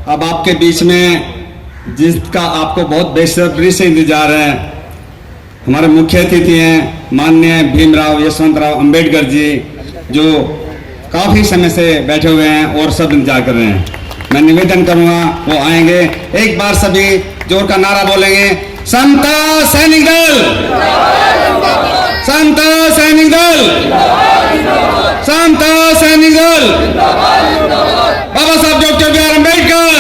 अब आपके बीच में जिसका आपको बहुत बेसब्री से इंतजार है, हमारे मुख्य अतिथि हैं माननीय भीमराव यशवंतराव अंबेडकर जी, जो काफ़ी समय से बैठे हुए हैं और सब इंतजार कर रहे हैं। मैं निवेदन करूंगा वो आएंगे, एक बार सभी जोर का नारा बोलेंगे, समता सैनिक दल, समता सैनिक दल, समता सैनिक दल, बाबा साहब डॉक्टर बी आर अम्बेडकर,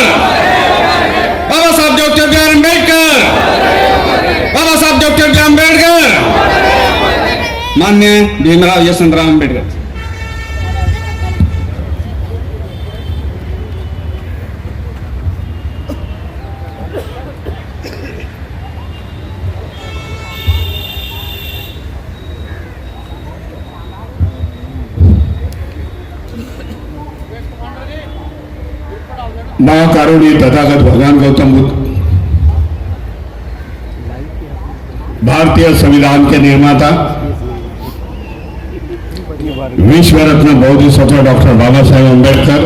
बाबा साहब डॉक्टर बी आर अम्बेडकर, बाबा साहब डॉक्टर बी आर अम्बेडकर, माननीय भीमराव यशवंतराव अम्बेडकर। महाकारुणी तथागत भगवान गौतम बुद्ध भारतीय संविधान के निर्माता, विश्व रत्न बोधिसत्व डॉक्टर बाबा साहेब अम्बेडकर,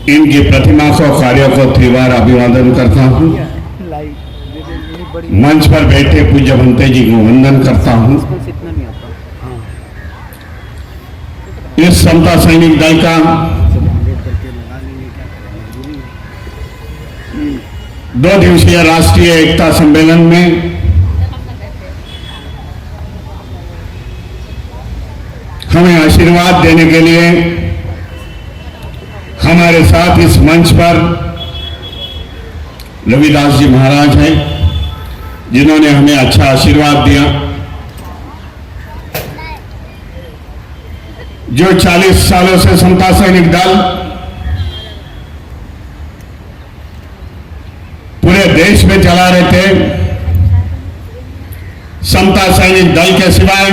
इनकी प्रतिमा को कार्यों को त्रिवार अभिवादन करता हूं। मंच पर बैठे पूज्य भंते जी को वंदन करता हूं। इस समता सैनिक दल का 2 दिवसीय राष्ट्रीय एकता सम्मेलन में हमें आशीर्वाद देने के लिए हमारे साथ इस मंच पर रविदास जी महाराज हैं, जिन्होंने हमें अच्छा आशीर्वाद दिया। जो 40 सालों से समता सैनिक दल पूरे देश में चला रहे थे, समता सैनिक दल के सिवाय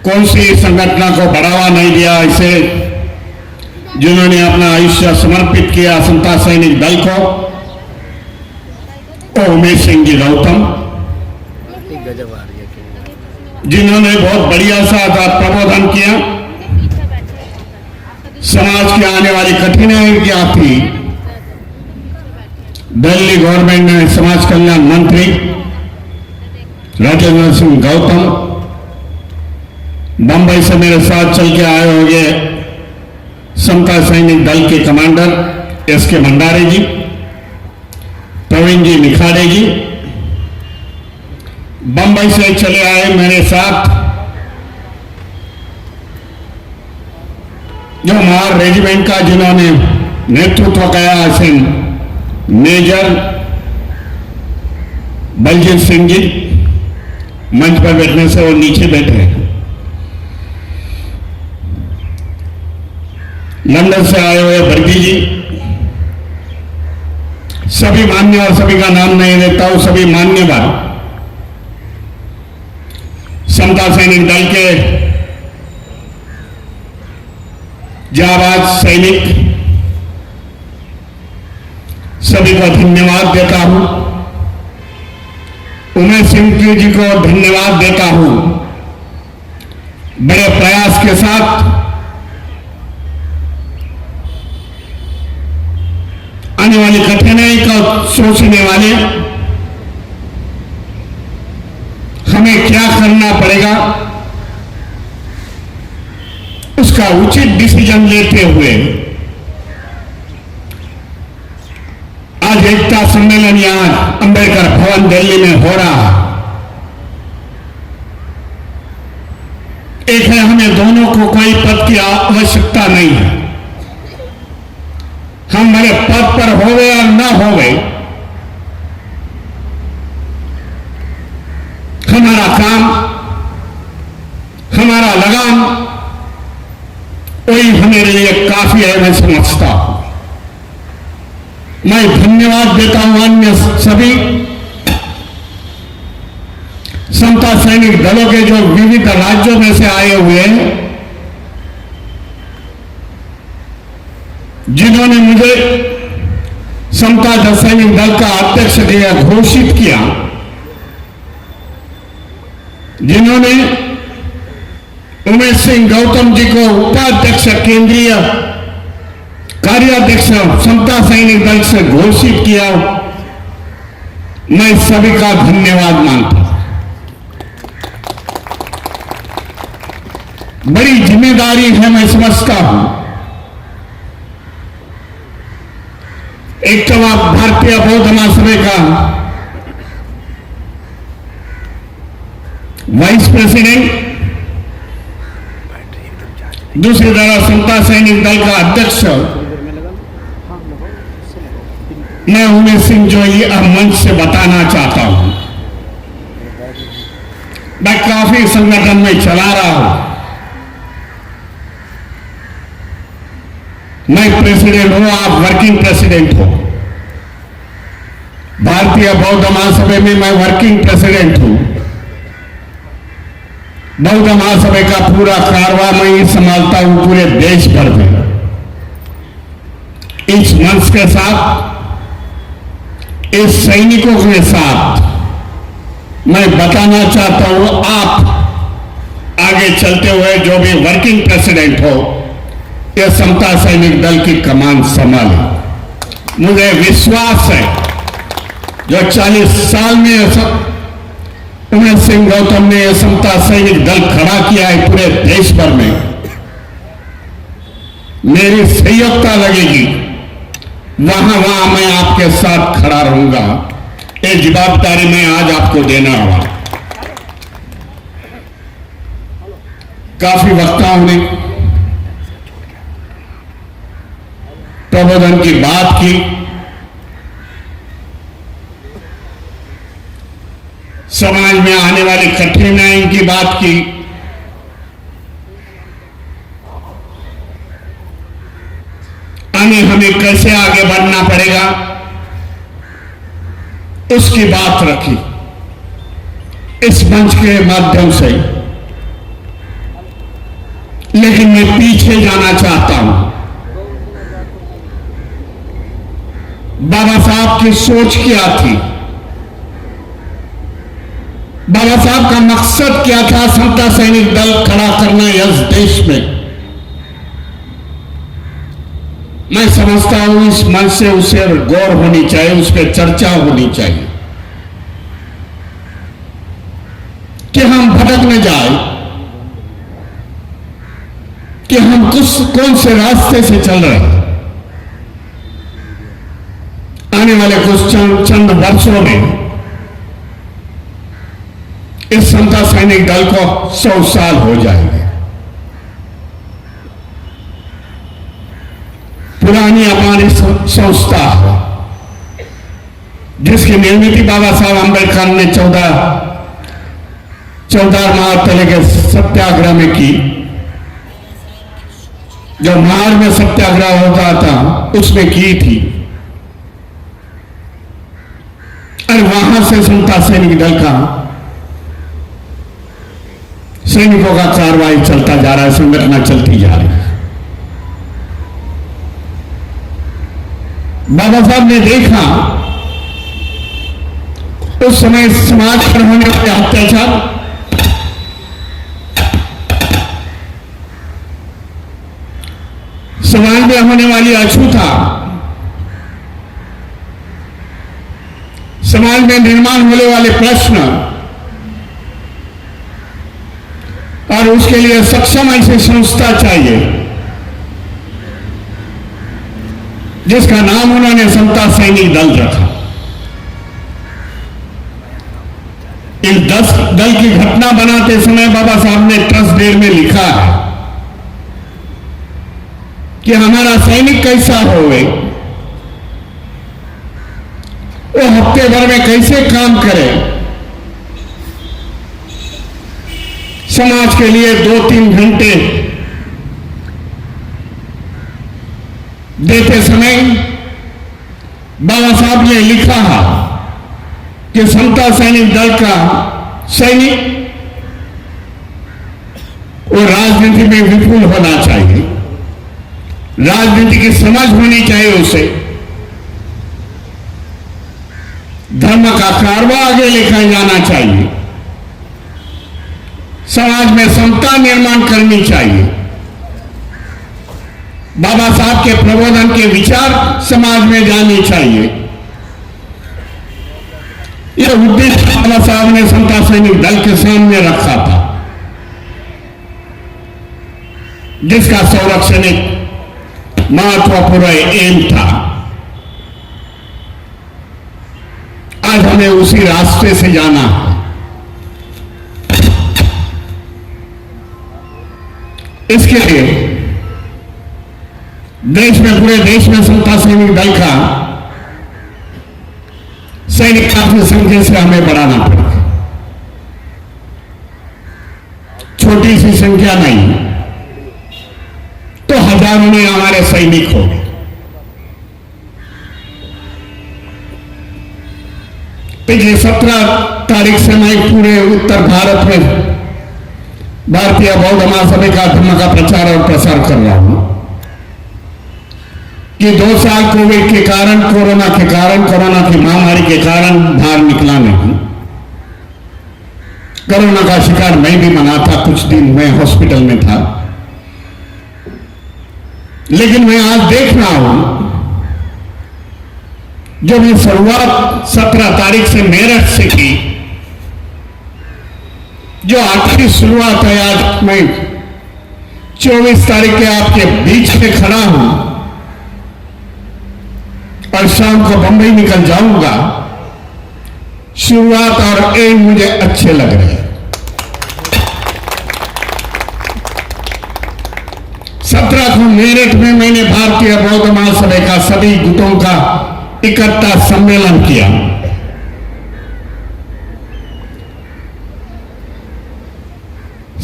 कौन सी संगठन को बढ़ावा नहीं दिया। ऐसे जिन्होंने अपना आयुष्य समर्पित किया समता सैनिक दल को, और उमेश सिंह जी गौतम, जिन्होंने बहुत बढ़िया सा प्रबोधन किया। समाज की आने वाली कठिनाई क्या थी, दिल्ली गवर्नमेंट ने समाज कल्याण मंत्री राजेंद्र सिंह गौतम, बंबई से मेरे साथ चल के आए होंगे समता सैनिक दल के कमांडर एसके भंडारे जी, प्रवीण जी निखाड़े जी, बंबई से चले आए मेरे साथ जो मार रेजिमेंट का जिन्होंने नेतृत्व किया, ऐसे मेजर बलजीत सिंह जी, मंच पर बैठने से वो नीचे बैठे हैं। लंदन से आए हुए बर्गी जी, सभी मान्य, और सभी का नाम नहीं लेता हूं, सभी मान्यवर समता सैनिक दल के जाबाज सैनिक, सभी को धन्यवाद देता हूं। उमेश सिंह जी को धन्यवाद देता हूं। बड़े प्रयास के साथ आने वाली कठिनाई को सोचने वाले, हमें क्या करना पड़ेगा उसका उचित डिसीजन लेते हुए आज एकता सम्मेलन यहां अंबेडकर भवन दिल्ली में हो रहा। एक है, हमें दोनों को कोई पद की आवश्यकता नहीं है। हम मेरे पद पर होवे और न होवे, हमारा काम, हमारा लगाम वही हमारे लिए काफी है, मैं समझता हूं। मैं धन्यवाद देता हूं अन्य सभी समता सैनिक दलों के जो विविध राज्यों में से आए हुए हैं, जिन्होंने मुझे समता सैनिक दल का अध्यक्ष घोषित किया, जिन्होंने उमेश सिंह गौतम जी को उपाध्यक्ष केंद्रीय कार्याध्यक्ष समता सैनिक दल से घोषित किया, मैं सभी का धन्यवाद मानता हूं। बड़ी जिम्मेदारी है, मैं समझता हूं। एक तो आप भारतीय बौद्ध महासभा का वाइस प्रेसिडेंट, दूसरी तरफ समता सैनिक दल का अध्यक्ष मैं उमेश सिंह जो ये मंच से बताना चाहता हूं, मैं काफी संगठन में चला रहा हूं। मैं प्रेसिडेंट हूं, आप वर्किंग प्रेसिडेंट हो। भारतीय बौद्ध महासभा में मैं वर्किंग प्रेसिडेंट हूं। बौद्ध महासभा का पूरा कारवा मैं ही संभालता हूं पूरे देश भर में। इस मंच के साथ, इस सैनिकों के साथ मैं बताना चाहता हूं, आप आगे चलते हुए जो भी वर्किंग प्रेसिडेंट हो, यह समता सैनिक दल की कमान संभाले। मुझे विश्वास है जो 40 साल में उमेश सिंह गौतम ने यह समता सैनिक दल खड़ा किया है पूरे देश भर में, मेरी सहयोगिता लगेगी, वहां मैं आपके साथ खड़ा रहूंगा। ये जवाबदारी मैं आज आपको देना होगा। काफी वक्ताओं ने प्रबोधन की बात की, समाज में आने वाली कठिनाइयों की बात की, हमें कैसे आगे बढ़ना पड़ेगा उसकी बात रखी इस मंच के माध्यम से। लेकिन मैं पीछे जाना चाहता हूं। बाबा साहब की सोच क्या थी? बाबा साहब का मकसद क्या था समता सैनिक दल खड़ा करना इस देश में? मैं समझता हूं इस मंच से उसे गौर होनी चाहिए, उस पर चर्चा होनी चाहिए कि हम भटक न जाए, कि हम कौन से रास्ते से चल रहे हैं। आने वाले कुछ चंद वर्षों में इस समता सैनिक दल को 100 साल हो जाएंगे। पुरानी हमारी संस्था है जिसकी निर्मित बाबा साहब अम्बेडकर ने 14 मार्च के सत्याग्रह में की। जो मार्च में सत्याग्रह होता था उसमें की थी, और वहां से समता सैनिक दल का सैनिकों का कार्रवाई चलता जा रहा है, संगठन चलती जा रही है। बाबा साहब ने देखा उस समय समाज पर होने वाले अत्याचार, समाज में होने वाली अछूता, समाज में निर्माण होने वाले प्रश्न, और उसके लिए सक्षम ऐसी संस्था चाहिए जिसका नाम उन्होंने समता सैनिक दल रखा। इस 10 दल की घटना बनाते समय बाबा साहब ने ट्रस्ट डेड में लिखा है कि हमारा सैनिक कैसा होवे, वो हफ्ते भर में कैसे काम करे, समाज के लिए 2-3 घंटे देते समय बाबा साहब ने लिखा है कि समता सैनिक दल का सैनिक वो राजनीति में विपुल होना चाहिए, राजनीति की समझ होनी चाहिए, उसे धर्म का कारवा आगे लेकर जाना चाहिए, समाज में समता निर्माण करनी चाहिए, बाबा साहब के प्रबोधन के विचार समाज में जाने चाहिए। यह उद्देश्य बाबा साहब ने समता सैनिक दल के सामने रखा था, जिसका संरक्षण एक महत्वपूर्ण एम था। आज हमें उसी रास्ते से जाना है। इसके लिए देश में, पूरे देश में समता सैनिक दल का सैनिक काफी संख्या से हमें बढ़ाना पड़ेगा। छोटी सी संख्या नहीं तो हजारों में हमारे सैनिक हो गए। पिछले 17 तारीख से मैं पूरे उत्तर भारत में भारतीय बौद्ध महासभा का धर्म का प्रचार और प्रसार कर रहा हूं कि 2 साल कोविड के कारण, कोरोना की महामारी के कारण बाहर निकला नहीं। कोरोना का शिकार मैं भी बना था, कुछ दिन मैं हॉस्पिटल में था। लेकिन मैं आज देख रहा हूं, जो मैं शुरुआत 17 तारीख से मेरठ से की, जो आखिरी शुरुआत है, आज मैं 24 तारीख के आपके बीच में खड़ा हूं और शाम को बंबई निकल जाऊंगा। शुरुआत और एंड मुझे अच्छे लग रहे हैं। 17 को मेरठ में मैंने भारतीय बौद्ध महासभा का सभी गुटों का इकट्ठा सम्मेलन किया।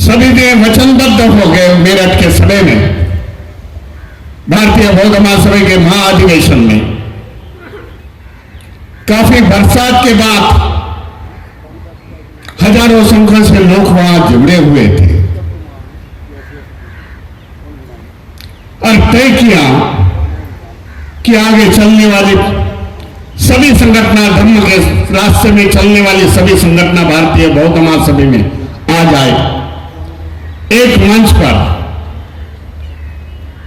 सभी ने वचनबद्ध हो गए मेरठ के सभा में, भारतीय बौद्ध महासभा के महाअधिवेशन में। काफी बरसात के बाद हजारों संख्या से लोग वहां जुड़े हुए थे और तय किया कि आगे चलने वाली सभी संगठन, धर्म के रास्ते में चलने वाली सभी संगठन भारतीय बौद्ध महासभा में आ जाए। एक मंच पर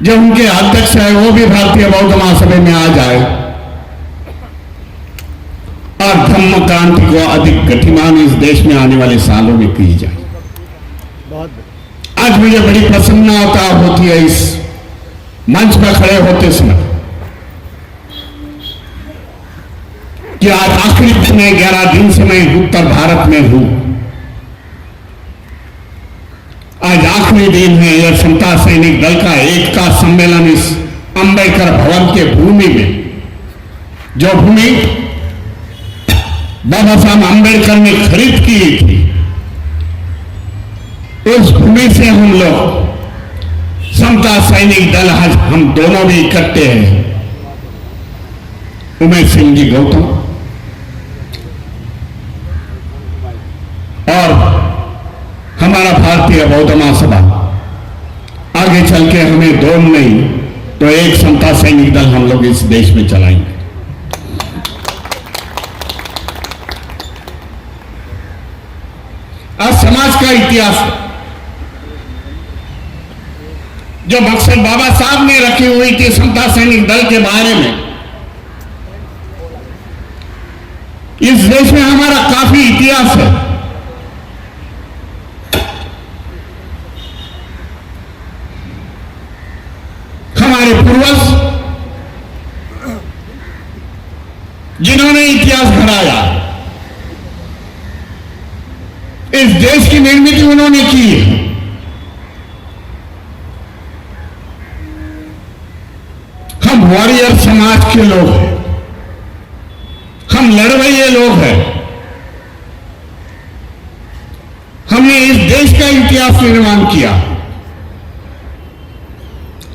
जो उनके अध्यक्ष है वो भी भारतीय बौद्ध महासभा में आ जाए और धम्म क्रांति को अधिक गतिमान इस देश में आने वाले सालों में की जाए। आज मुझे बड़ी प्रसन्नता होती है इस मंच पर खड़े होते समय कि आज आखिरी दिन 11 दिन से मैं उत्तर भारत में हूं। आज आखिरी दिन है। यह समता सैनिक दल का एकता सम्मेलन इस अंबेडकर भवन के भूमि में, जो भूमि बाबा साहब अंबेडकर ने खरीद की थी, उस भूमि से हम लोग समता सैनिक दल, आज हम दोनों भी इकट्ठे हैं। उमेश सिंह जी गौतम और हमारा भारतीय बौद्ध महासभा, आगे चल के हमें दो नहीं तो एक समता सैनिक दल हम लोग इस देश में चलाएंगे। आज समाज का इतिहास है, जो मकसद बाबा साहब ने रखी हुई थी समता सैनिक दल के बारे में, इस देश में हमारा काफी इतिहास है। हमारे पूर्वज जिन्होंने इतिहास घड़ाया, इस देश की निर्मित उन्होंने की है। हम वॉरियर समाज के लोग हैं, हम लड़वैये लोग हैं। हमने इस देश का इतिहास निर्माण किया,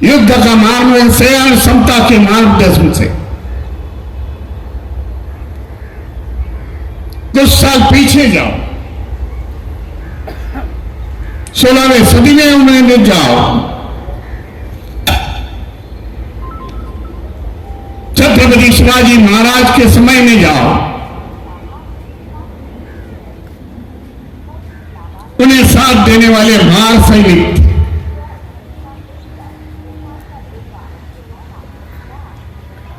युद्ध का मार्ग से और समता के मार्गदर्शन से। कुछ साल पीछे जाओ, 16वीं सदी में उन्हें जाओ, छत्रपति शिवाजी महाराज के समय में जाओ, उन्हें साथ देने वाले महान सैनिक थे।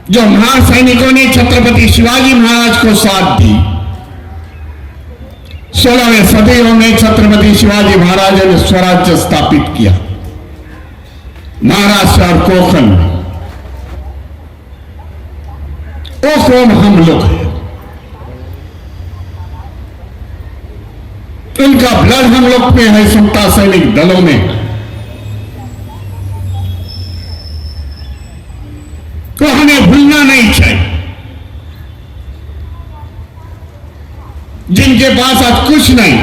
जो महान सैनिकों ने छत्रपति शिवाजी महाराज को साथ दी। 16वें सदियों में छत्रपति शिवाजी महाराज ने स्वराज्य स्थापित किया महाराष्ट्र और कोंकण में। वो कौन हम लोग हैं, उनका ब्लड हम लोग में है, समता सैनिक दलों में। तो हमें भूलना नहीं चाहिए। जिनके पास आज कुछ नहीं,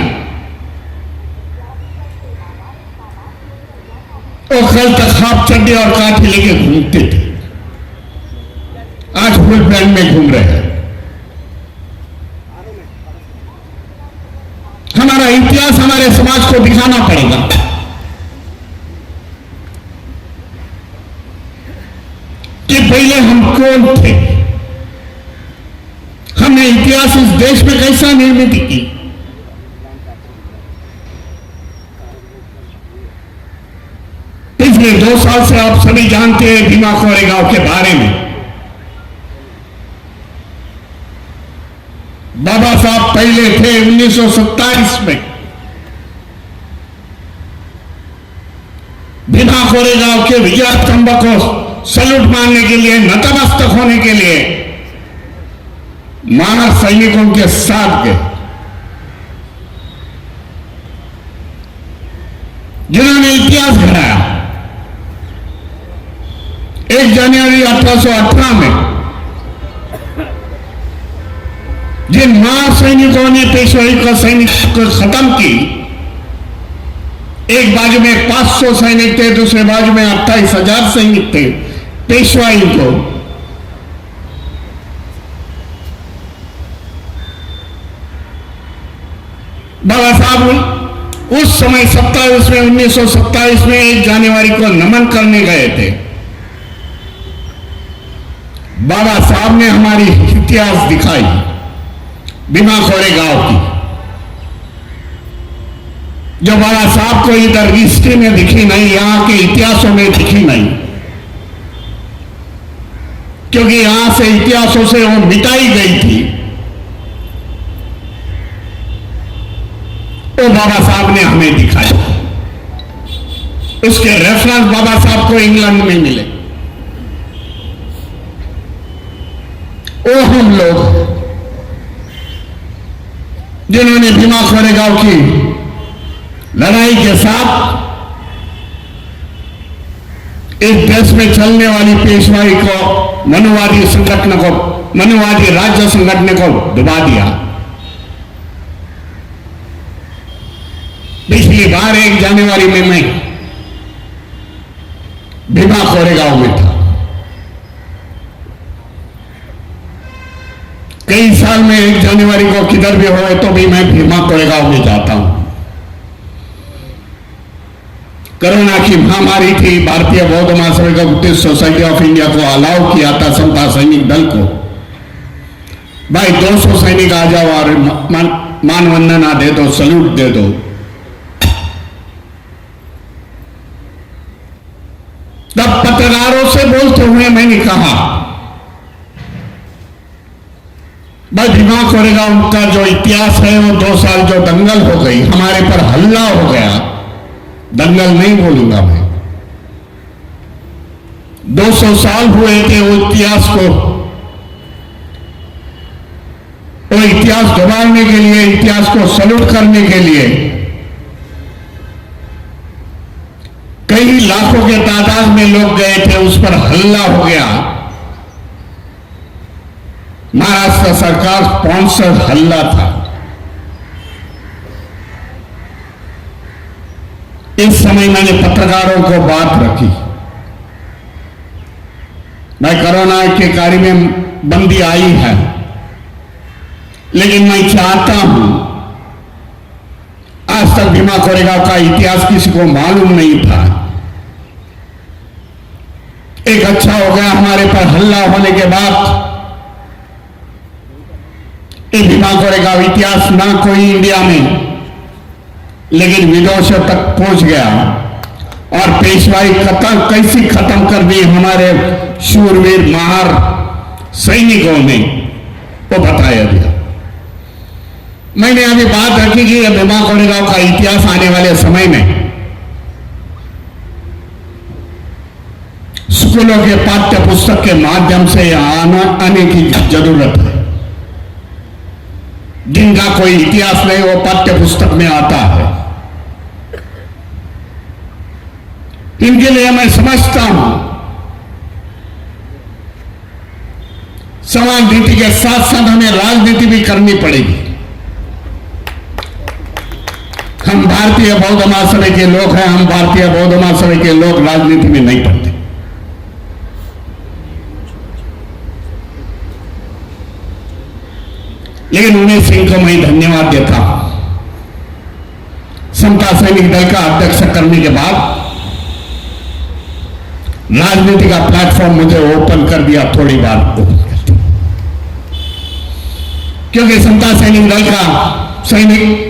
वो कल तक हाफ चड्डी और काठी लेके घूमते थे, आज फुल पैंट में घूम रहे हैं। हमारा इतिहास हमारे समाज को दिखाना पड़ेगा। कि पहले हम कौन थे, हमने इतिहास इस देश में कैसा निर्मित की। पिछले 2 साल से आप सभी जानते हैं भीमा कोरेगांव के बारे में। बाबा साहब पहले थे 1927 में भीमा कोरेगांव के विजय स्तंभ को सैल्यूट मारने के लिए, नतमस्तक होने के लिए महान सैनिकों के साथ गए, जिन्होंने इतिहास घड़ाया। 1 जनवरी 1818 में जिन महान सैनिकों ने पेशवाई का सैनिक को खत्म की, एक बाजू में 500 सैनिक थे, दूसरे बाजू में 28,000 सैनिक थे। पेशवाई को बाबा साहब उस समय 1927 में 1 जनवरी को नमन करने गए थे। बाबा साहब ने हमारी इतिहास दिखाई भीमा कोरेगांव की, जो बाबा साहब को इधर हिस्ट्री में दिखी नहीं, यहां के इतिहासों में दिखी नहीं, क्योंकि यहां से इतिहासों से वो मिटाई गई थी। वो बाबा साहब ने हमें दिखाई। उसके रेफरेंस बाबा साहब को इंग्लैंड में मिले। वो हम लोग जिन्होंने भीमा कोरेगांव की लड़ाई के साथ इस देश में चलने वाली पेशवाई को, मनुवादी संगठन को, मनुवादी राज्य संगठन को दबा दिया। पिछली बार 1 जनवरी में मैं भीमा कोरेगांव में था। कई साल में 1 जनवरी को किधर भी हो तो भी मैं भीमा कोरेगांव में जाता हूं। कोरोना की महामारी थी, भारतीय बौद्ध महासभा बुद्धिस्ट सोसाइटी ऑफ इंडिया को अलाउ किया था समता सैनिक दल को, भाई 200 सैनिक आ जाओ और मानवंदना दे दो, सल्यूट दे दो। तब पत्रकारों से बोलते हुए मैंने कहा, भाई भीमा कोरेगांव का जो इतिहास है वो 2 साल जो दंगल हो गई, हमारे पर हल्ला हो गया, दंगल नहीं बोलूंगा मैं, 200 साल हुए थे वो इतिहास को, वो इतिहास दोबारने के लिए, इतिहास को सल्यूट करने के लिए कई लाखों के तादाद में लोग गए थे। उस पर हल्ला हो गया। महाराष्ट्र सरकार स्पॉन्सर हल्ला था। इस समय मैंने पत्रकारों को बात रखी, मैं कोरोना के कार्य में बंदी आई है, लेकिन मैं चाहता हूं, आज तक भीमा कोरेगांव का इतिहास किसी को मालूम नहीं था। एक अच्छा हो गया, हमारे पर हल्ला होने के बाद ये भीमा कोरेगांव इतिहास ना कोई इंडिया में, लेकिन विदेशों तक पहुंच गया और पेशवाई कैसी खत्म कर दी हमारे शूरवीर महार सैनिकों ने वो बताया दिया। मैंने अभी बात रखी कि भीमा कोरेगांव का इतिहास आने वाले समय में स्कूलों के पाठ्य पुस्तक के माध्यम से आने की जरूरत है। जिनका कोई इतिहास नहीं वो पाठ्य पुस्तक में आता है, इनके लिए मैं समझता हूं समाज नीति के साथ साथ हमें राजनीति भी करनी पड़ेगी। हम भारतीय बौद्ध महासभा के लोग हैं, हम भारतीय बौद्ध महासभा के लोग राजनीति में नहीं पड़ते। लेकिन उन्हें सिंह को मैं धन्यवाद देता हूं। समता सैनिक दल का अध्यक्ष करने के बाद राजनीति का प्लेटफॉर्म मुझे ओपन कर दिया, थोड़ी बार ओपन कर दिया, क्योंकि समता सैनिक दल का सैनिक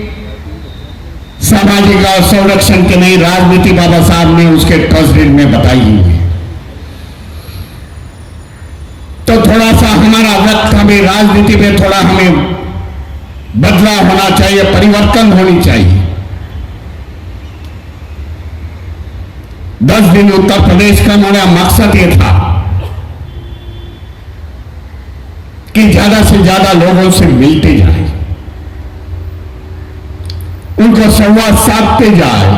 सामाजिक और संरक्षण के नई राजनीति बाबा साहब ने उसके ट्रस्ट में बताई हुई है। तो थोड़ा सा हमारा वक्त, हमें राजनीति में थोड़ा हमें बदलाव होना चाहिए, परिवर्तन होनी चाहिए। 10 दिन उत्तर प्रदेश का हमारा मकसद ये था कि ज्यादा से ज्यादा लोगों से मिलते जाए, उनको संवाद साधते जाए,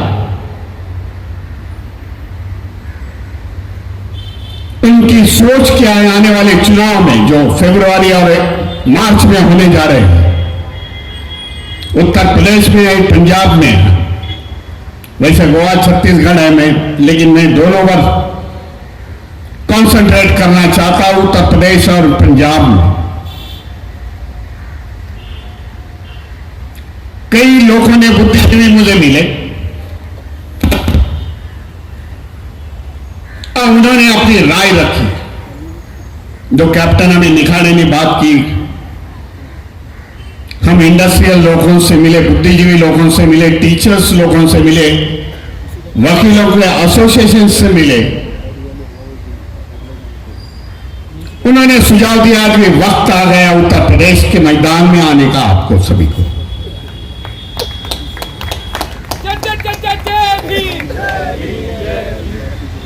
उनकी सोच क्या है आने वाले चुनाव में जो फरवरी और मार्च में होने जा रहे हैं, उत्तर प्रदेश में है, पंजाब में है। वैसे गोवा छत्तीसगढ़ है, लेकिन मैं दोनों पर कंसंट्रेट करना चाहता हूं, उत्तर प्रदेश और पंजाब में। कई लोगों ने, बुद्धिजीवी मुझे मिले और उन्होंने अपनी राय रखी। जो कैप्टन हमें निखाड़े ने बात की, हम इंडस्ट्रियल लोगों से मिले, बुद्धिजीवी लोगों से मिले, टीचर्स लोगों से मिले, वकीलों के एसोसिएशन से मिले। उन्होंने सुझाव दिया कि वक्त आ गया उत्तर प्रदेश के मैदान में आने का आपको सभी को।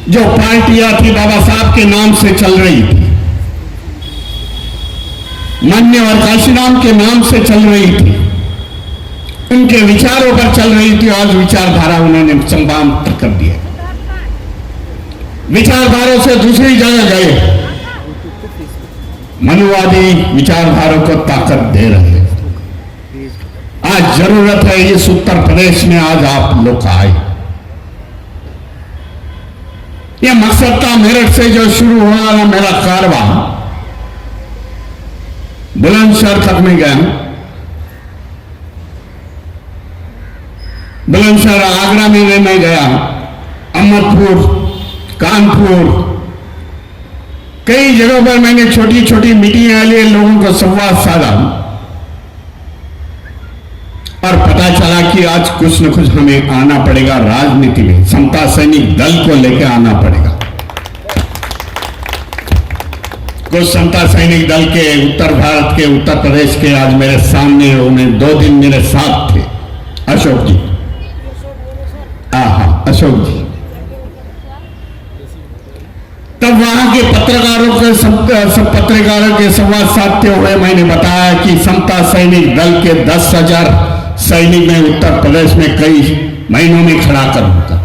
जो पार्टियां थी बाबा साहब के नाम से चल रही थी, मान्यवर काशीराम के नाम से चल रही थी, उनके विचारों पर चल रही थी, आज विचारधारा उन्होंने समाप्त कर दिया। विचारधारों से दूसरी जगह गए, मनुवादी विचारधारों को ताकत दे रहे हैं। आज जरूरत है इस उत्तर प्रदेश में आज आप लोग आए। यह मकसद था मेरठ से जो शुरू हुआ ना मेरा कारवा, बुलंदशहर तक में गया। बुलंदशहर आगरा में मैं गया, अहमदपुर, कानपुर, कई जगहों पर मैंने छोटी छोटी मीटिंग लिए, लोगों को संवाद साधा और पता चला कि आज कुछ न कुछ हमें आना पड़ेगा राजनीति में, समता सैनिक दल को लेकर आना पड़ेगा। कुछ समता सैनिक दल के उत्तर भारत के, उत्तर प्रदेश के आज मेरे सामने, उन्हें 2 दिन मेरे साथ थे। अशोक जी, अशोक जी, तब वहां के पत्रकारों के सब पत्रकारों के संवाद साधते हुए मैंने बताया कि समता सैनिक दल के 10,000 सैनिक में उत्तर प्रदेश में कई महीनों में खड़ा करूंगा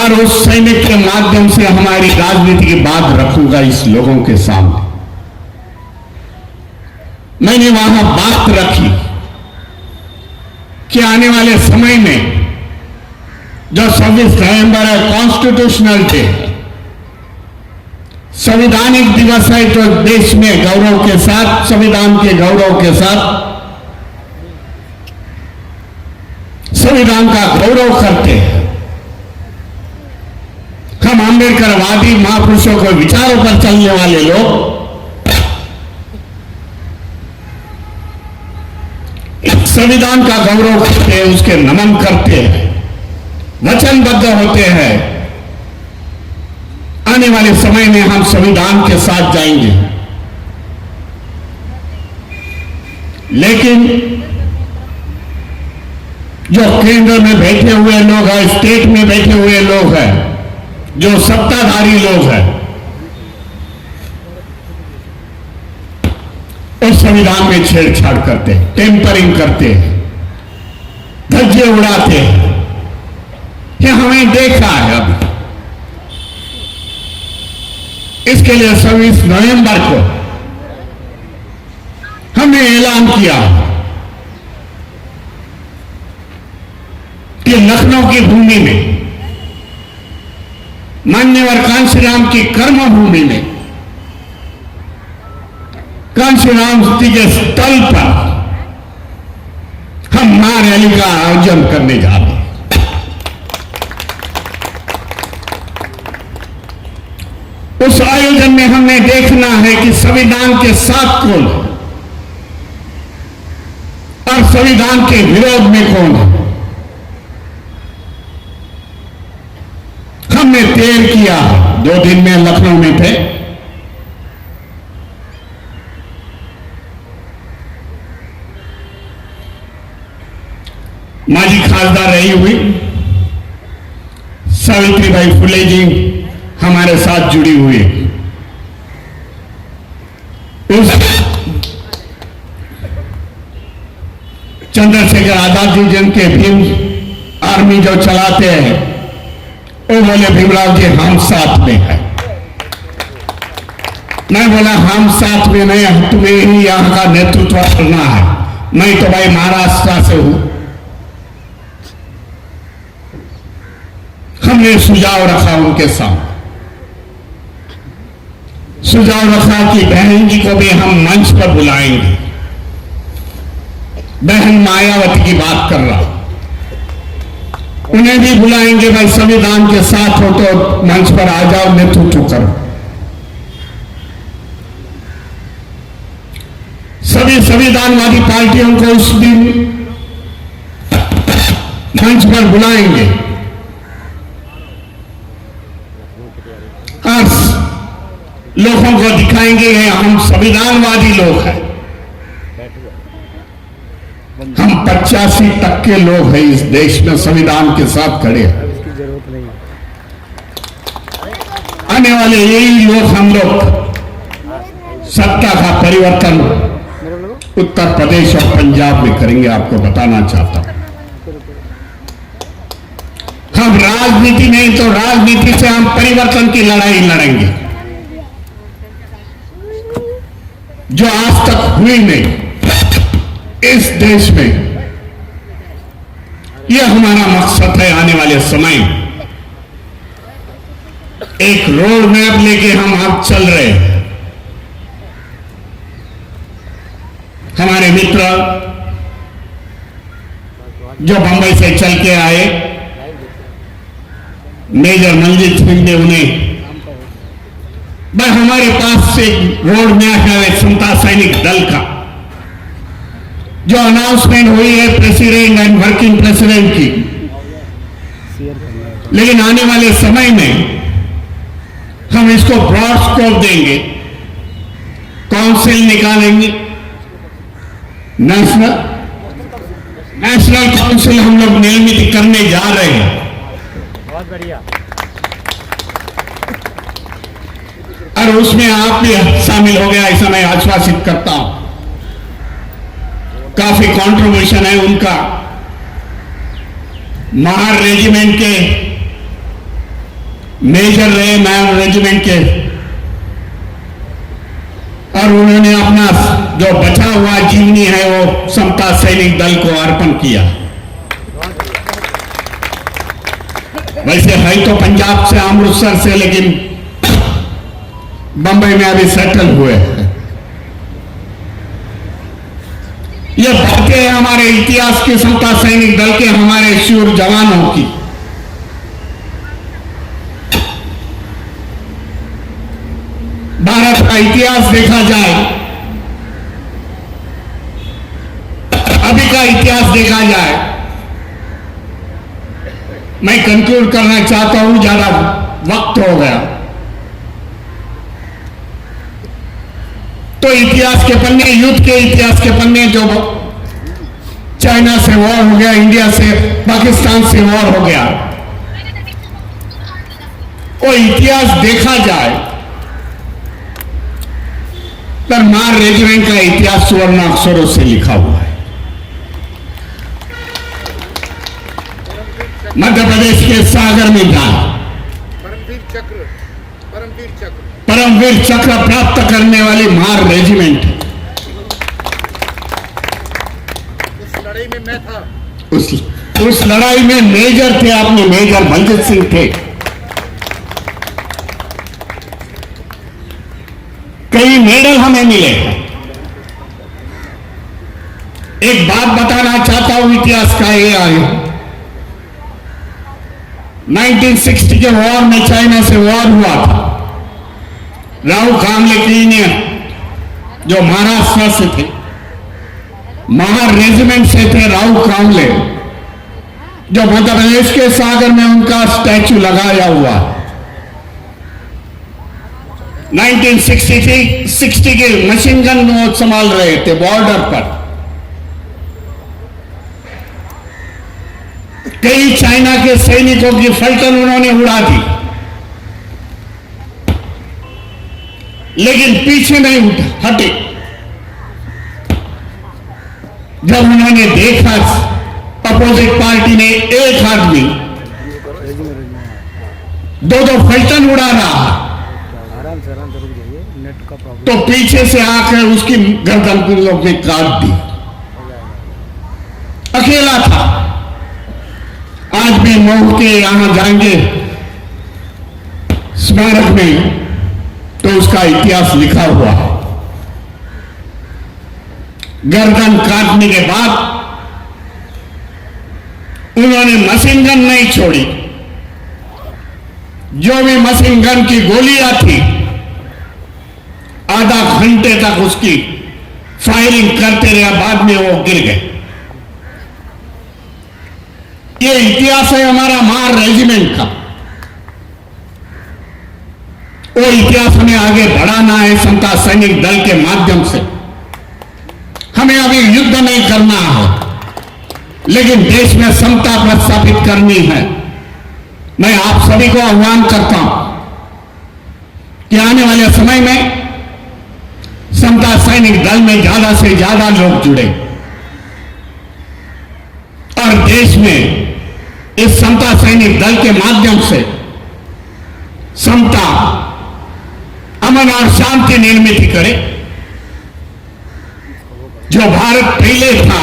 और उस सैनिक के माध्यम से हमारी राजनीति की बात रखूंगा इस लोगों के सामने। मैंने वहां बात रखी कि आने वाले समय में जो 26 नवंबर है, कॉन्स्टिट्यूशनल डे, संवैधानिक दिवस है, जो देश में गौरव के साथ, संविधान के गौरव के साथ संविधान का गौरव करते हैं। हम अम्बेडकरवादी महापुरुषों के विचारों पर चलने वाले लोग संविधान का गौरव करते हैं, उसके नमन करते हैं, वचनबद्ध होते हैं, आने वाले समय में हम संविधान के साथ जाएंगे, लेकिन जो केंद्र में बैठे हुए लोग हैं, स्टेट में बैठे हुए लोग हैं, जो सत्ताधारी लोग हैं, उस संविधान में छेड़छाड़ करते हैं, टेम्परिंग करते हैं, धज्जे उड़ाते हैं। ये हमें देखा है अभी। इसके लिए 26 नवंबर को हमने ऐलान किया कि लखनऊ की भूमि में, मान्यवर कांशीराम की कर्म भूमि में, कांशीराम जी के स्थल पर हम महारैली का आयोजन करने जा रहे हैं। उस आयोजन में हमने देखना है कि संविधान के साथ कौन है और संविधान के विरोध में कौन है। हमने तय किया, 2 दिन में लखनऊ में थे, माजी खासदार रही हुई सावित्रीबाई फुले जी हमारे साथ जुड़ी हुई है। उस चंद्रशेखर आजाद जी जिनके भीम आर्मी जो चलाते हैं, वो बोले भीमराव जी हम साथ में हैं। मैं बोला हम साथ में नहीं, तुम्हें ही यहां का नेतृत्व करना है। मैं तो भाई महाराष्ट्र से हूं। हमने सुझाव रखा उनके सामने, सुझाव रखा कि बहन जी को भी हम मंच पर बुलाएंगे। बहन मायावती की बात कर रहा, उन्हें भी बुलाएंगे। भाई संविधान के साथ हो तो मंच पर आ जाओ, नेतृत्व करो। सभी संविधानवादी पार्टियों को उस दिन मंच पर बुलाएंगे और लोगों को दिखाएंगे हम संविधानवादी लोग हैं। हम 85% लोग हैं इस देश में संविधान के साथ खड़े हैं। आने वाले यही लोग, हम लोग सत्ता का परिवर्तन उत्तर प्रदेश और पंजाब में करेंगे। आपको बताना चाहता हूं, हम राजनीति नहीं तो राजनीति से हम परिवर्तन की लड़ाई लड़ेंगे, जो आज तक हुई नहीं इस देश में। यह हमारा मकसद है। आने वाले समय एक रोड मैप लेके हम अब चल रहे हैं। हमारे मित्र जो बंबई से चल के आए, मेजर मंजीत सिंह ने उन्हें हमारे पास से रोड मैप है समता सैनिक दल का, जो अनाउंसमेंट हुई है प्रेसिडेंट एंड वर्किंग प्रेसिडेंट की। लेकिन आने वाले समय में हम इसको ब्रॉड स्कोप देंगे, काउंसिल निकालेंगे, नेशनल काउंसिल हम लोग निर्मित करने जा रहे हैं। बहुत बढ़िया। और उसमें आप भी शामिल हो गया ऐसा मैं आश्वासित करता हूं। काफी कंट्रीब्यूशन है उनका। महार रेजिमेंट के मेजर रहे, महार रेजिमेंट के, और उन्होंने अपना जो बचा हुआ जीवनी है वो समता सैनिक दल को अर्पण किया। वैसे है तो पंजाब से, अमृतसर से, लेकिन बंबई में अभी सेटल हुए हैं। ये बातें हैं हमारे इतिहास के, समता सैनिक दल के, हमारे शूर जवानों की। भारत का इतिहास देखा जाए, अभी का इतिहास देखा जाए, मैं कंक्लूड करना चाहता हूं, ज्यादा वक्त हो गया। वो इतिहास के पन्ने, युद्ध के इतिहास के पन्ने, जो चाइना से वॉर हो गया, इंडिया से, पाकिस्तान से वॉर हो गया, वो इतिहास देखा जाए पर मार रेजिमेंट का इतिहास स्वर्ण अक्षरों से लिखा हुआ है। मध्य प्रदेश के सागर में जाए, परमवीर चक्र प्राप्त करने वाली मार रेजिमेंट, उस लड़ाई में मैं था। उस लड़ाई में मेजर थे, आपने मेजर बलजीत सिंह थे। कई मेडल हमें मिले। एक बात बताना चाहता हूं इतिहास का, ये आगे 1960 के वॉर में चाइना से वॉर हुआ था। राव कामले की ने, जो महाराष्ट्र से थे, महार रेजिमेंट से थे राव कामले, जो मध्य प्रदेश के सागर में उनका स्टैचू लगाया हुआ है। 1960 के मशीन गन वो संभाल रहे थे बॉर्डर पर। कई चाइना के सैनिकों की फलटन उन्होंने उड़ा दी, लेकिन पीछे नहीं हटे। जब उन्होंने देखा अपोजिट पार्टी ने एक आदमी दो फलटन उड़ा रहा, आराम से रुक जाइए, नेट का प्रॉब्लम। तो पीछे से आकर उसकी गर्दन को लोग ने काट दी। अकेला था। आज भी मऊ के यहां जाएंगे स्मारक में तो उसका इतिहास लिखा हुआ है। गर्दन काटने के बाद उन्होंने मशीन गन नहीं छोड़ी। जो भी मशीन गन की गोलियां थी, आधा घंटे तक उसकी फायरिंग करते रहे, बाद में वो गिर गए। ये इतिहास है हमारा मार रेजिमेंट का। वो इतिहास हमें आगे बढ़ाना है समता सैनिक दल के माध्यम से। हमें अभी युद्ध नहीं करना है, लेकिन देश में समता प्रस्थापित करनी है। मैं आप सभी को आह्वान करता हूं कि आने वाले समय में समता सैनिक दल में ज्यादा से ज्यादा लोग जुड़े और देश में इस समता सैनिक दल के माध्यम से समता, अमन और शांति निर्मित करे। जो भारत पहले था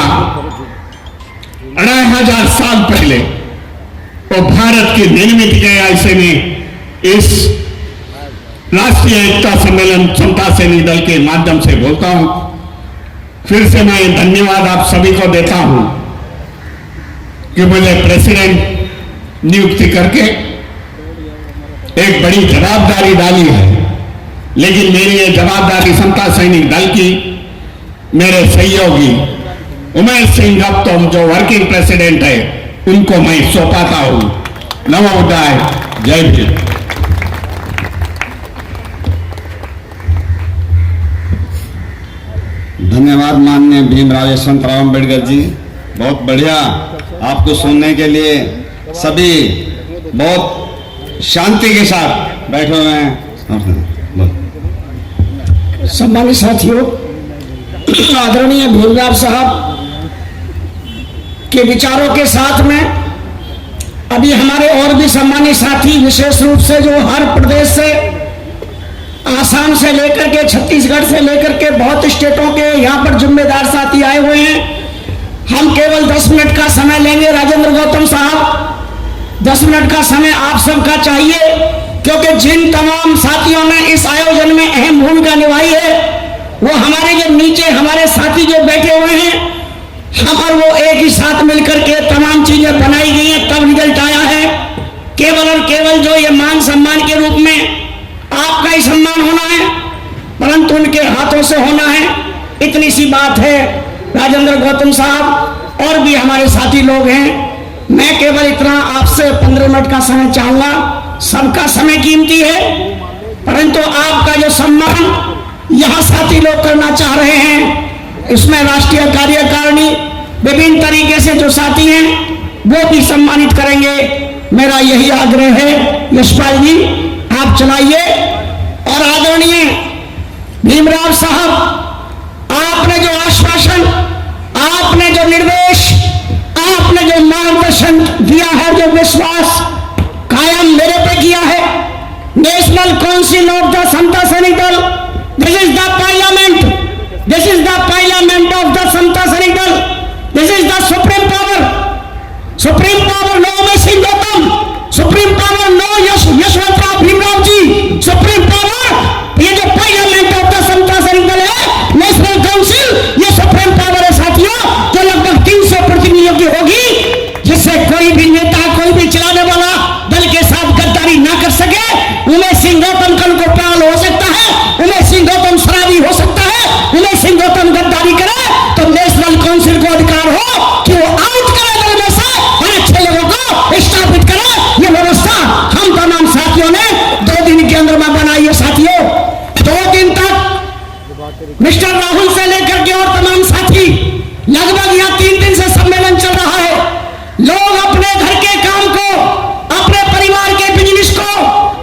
2500 साल पहले, वो भारत की निर्मित के ऐसे में इस राष्ट्रीय एकता सम्मेलन समता सैनिक दल के माध्यम से बोलता हूं। फिर से मैं धन्यवाद आप सभी को देता हूं कि मुझे प्रेसिडेंट नियुक्ति करके एक बड़ी जवाबदारी डाली है, लेकिन मेरी ये जवाबदारी समता सैनिक दल की मेरे सहयोगी उमेश सिंह गौतम जो वर्किंग प्रेसिडेंट है उनको मैं सौंपाता हूं। नमो बुद्धाय, जय भीम। धन्यवाद माननीय भीमराव यशवंतराव अम्बेडकर जी। बहुत बढ़िया, आपको सुनने के लिए सभी बहुत शांति के साथ बैठे हुए हैं। सम्मानित साथियों, आदरणीय भीमराव साहब के विचारों के साथ में अभी हमारे और भी सम्मानित साथी, विशेष रूप से जो हर प्रदेश से, आसाम से लेकर के छत्तीसगढ़ से लेकर के बहुत स्टेटों के यहाँ पर जिम्मेदार साथी आए हुए हैं। हम केवल 10 मिनट का समय लेंगे। राजेंद्र गौतम साहब, 10 मिनट का समय आप सबका चाहिए, क्योंकि जिन तमाम साथियों ने इस आयोजन में अहम भूमिका निभाई है, वो हमारे जो नीचे हमारे साथी जो बैठे हुए हैं, हम और वो एक ही साथ मिलकर के तमाम चीजें बनाई गई हैं, तब रिजल्ट आया है। केवल और केवल जो ये मान सम्मान के रूप में आपका ही सम्मान होना है, परंतु उनके हाथों से होना है, इतनी सी बात है। राजेंद्र गौतम साहब और भी हमारे साथी लोग हैं। मैं केवल इतना आपसे 15 मिनट का समय चाहूंगा। सबका समय कीमती है, परंतु आपका जो सम्मान यहाँ साथी लोग करना चाह रहे हैं। इसमें राष्ट्रीय कार्यकारिणी विभिन्न तरीके से जो साथी हैं वो भी सम्मानित करेंगे। मेरा यही आग्रह है, यशपाल जी आप चलाइए। और आदरणीय भीमराव साहब, आपने जो आश्वासन, आपने जो निर्देश, आपने जो मार्गदर्शन दिया है, जो विश्वास कायम मेरे पे किया है, national council of the Samata Sainik Dal, this is the parliament, this is the parliament of the Samata Sainik Dal, this is the supreme power no में Singh Gautam, supreme power no Yashwantrao Bhimrao ji, supreme power ये जो parliament of the Samata Sainik Dal है, नेशनल काउंसिल, ये सुप्रीम पावर है साथियों, जो लगभग 300 प्रतिनिधियों की होगी, जिससे कोई भी नेता, कोई भी चलाने वाला दल के साथ गद्दारी ना कर सके। उमेश सिंह गौतम कल को प्राण हो सकता है, उमेश सिंह गौतम शराबी हो सकता है, उमेश सिंह गौतम गद्दारी करे तो नेशनल काउंसिल को अधिकार हो कि वो आउट करे दल में से और अच्छे लोगों को स्थापित करे। ये व्यवस्था हम तमाम साथियों ने 2 दिन के अंदर में बनाई है। साथियों 2 दिन तक मिस्टर राहुल से लेकर के और तमाम साथी, लगभग यहाँ 3 दिन से सम्मेलन चल रहा है। लोग अपने घर के काम को, अपने परिवार के बिजनेस को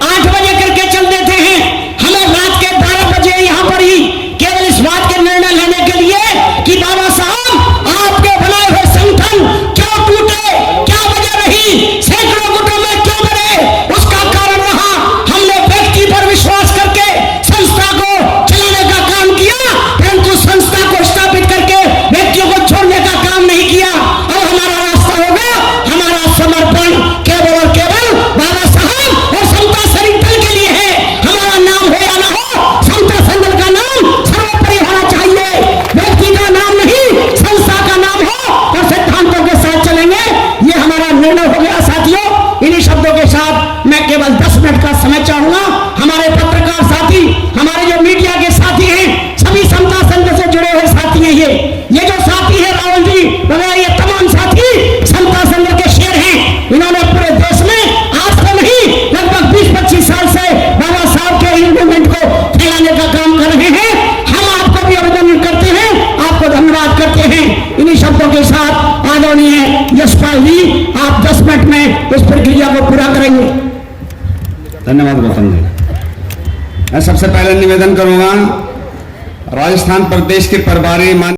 8 बजे करके चल देते हैं। हमें रात के 12 बजे यहाँ पर ही केवल इस बात के निर्णय लेने के लिए कि बाबा साहब आपके बनाए हुए संगठन क्यों टूटे, क्या वजह रही, सैकड़ों गुटों में क्यों बने, उसका कारण रहा हमने व्यक्ति पर विश्वास करके संस्था को चलाने का काम किया, परंतु संस्था को स्थापित करके व्यक्तियों को छोड़ने का काम नहीं किया। अब हमारा रास्ता होगा, हमारा समर्पण केवल और केवल बाबा साहब और समता सैनिक दल के लिए है। हमारा नाम हो या ना हो, समता सैनिक दल का नाम सर्वोपरि होना चाहिए, व्यक्ति का नाम नहीं, संस्था का नाम हो और सिद्धांतों के साथ चलेंगे। ये हमारा निर्णय हो गया साथियों। इन्हीं शब्दों के साथ मैं केवल 10 मिनट का समय चाहूंगा। हमारे पत्रकार साथी, हमारे जो मीडिया के साथी हैं, सभी समता संघ से जुड़े हुए साथी हैं। ये जो साथी है राहुल जी वगैरह, ये तमाम साथी समता संघ के शेर हैं। इन्होंने पूरे देश में आज से नहीं, लगभग 20-25 साल से बाबा साहब के मूवमेंट को फैलाने का काम कर रहे हैं। हम आपको भी अभिनंदन करते हैं, आपको धन्यवाद करते हैं। इन्हीं शब्दों के साथ आदरणीय यशपाल जी आप 10 मिनट में इस प्रक्रिया को पूरा करेंगे। धन्यवाद गौतम जी। मैं सबसे पहले निवेदन करूंगा राजस्थान प्रदेश के प्रभारी मान